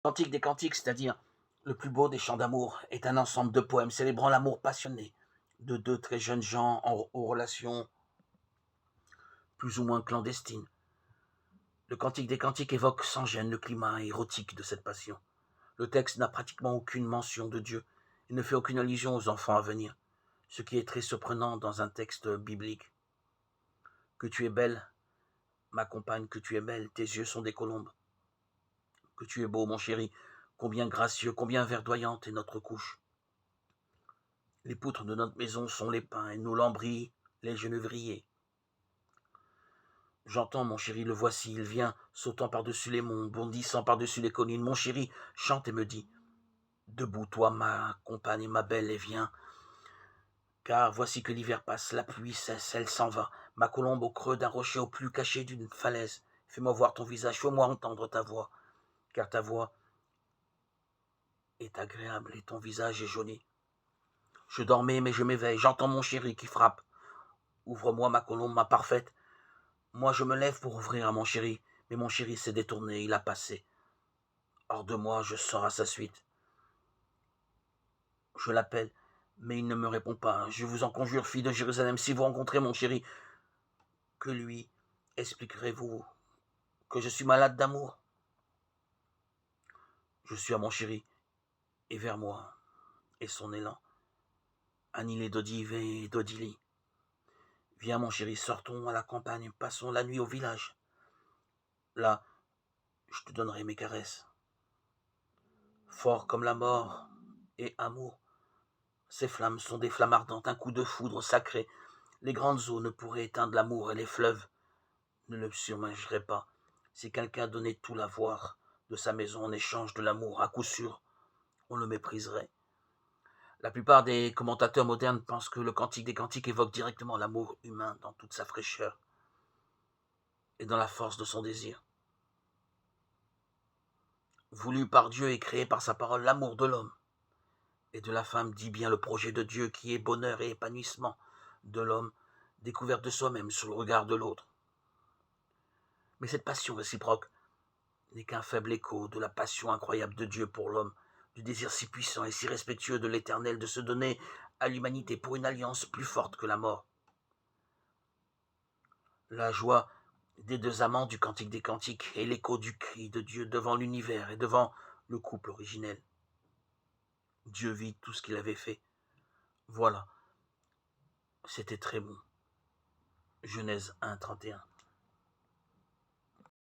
Cantique des cantiques, c'est-à-dire le plus beau des chants d'amour, est un ensemble de poèmes célébrant l'amour passionné de deux très jeunes gens aux relations plus ou moins clandestines. Le Cantique des cantiques évoque sans gêne le climat érotique de cette passion. Le texte n'a pratiquement aucune mention de Dieu et ne fait aucune allusion aux enfants à venir, ce qui est très surprenant dans un texte biblique. Que tu es belle, ma compagne, que tu es belle, tes yeux sont des colombes. Que tu es beau, mon chéri, combien gracieux, combien verdoyante est notre couche. Les poutres de notre maison sont les pins et nos lambris les genévriers. J'entends, mon chéri, le voici, il vient, sautant par-dessus les monts, bondissant par-dessus les collines. Mon chéri chante et me dit, debout, toi, ma compagne, ma belle, et viens. Car voici que l'hiver passe, la pluie cesse, elle s'en va. Ma colombe au creux d'un rocher, au plus caché d'une falaise. Fais-moi voir ton visage, fais-moi entendre ta voix. Car ta voix est agréable et ton visage est jauni. Je dormais, mais je m'éveille, j'entends mon chéri qui frappe. Ouvre-moi, ma colombe, ma parfaite. Moi, je me lève pour ouvrir à mon chéri, mais mon chéri s'est détourné, il a passé. Hors de moi, je sors à sa suite. Je l'appelle, mais il ne me répond pas. Je vous en conjure, fille de Jérusalem, si vous rencontrez mon chéri, que lui expliquerez-vous que je suis malade d'amour? Je suis à mon chéri, et vers moi, et son élan. Anile d'Odive et d'Odili. Viens, mon chéri, sortons à la campagne, passons la nuit au village. Là, je te donnerai mes caresses. Fort comme la mort et amour, ces flammes sont des flammes ardentes, un coup de foudre sacré. Les grandes eaux ne pourraient éteindre l'amour et les fleuves ne le surmengeraient pas. Si quelqu'un donnait tout l'avoir de sa maison en échange de l'amour, à coup sûr, on le mépriserait. La plupart des commentateurs modernes pensent que le Cantique des cantiques évoque directement l'amour humain dans toute sa fraîcheur et dans la force de son désir. Voulu par Dieu et créé par sa parole, l'amour de l'homme et de la femme dit bien le projet de Dieu qui est bonheur et épanouissement de l'homme, découverte de soi-même sous le regard de l'autre. Mais cette passion réciproque n'est qu'un faible écho de la passion incroyable de Dieu pour l'homme, du désir si puissant et si respectueux de l'Éternel de se donner à l'humanité pour une alliance plus forte que la mort. La joie des deux amants du Cantique des Cantiques est l'écho du cri de Dieu devant l'univers et devant le couple originel. Dieu vit tout ce qu'il avait fait. Voilà, c'était très bon. Genèse 1, 31.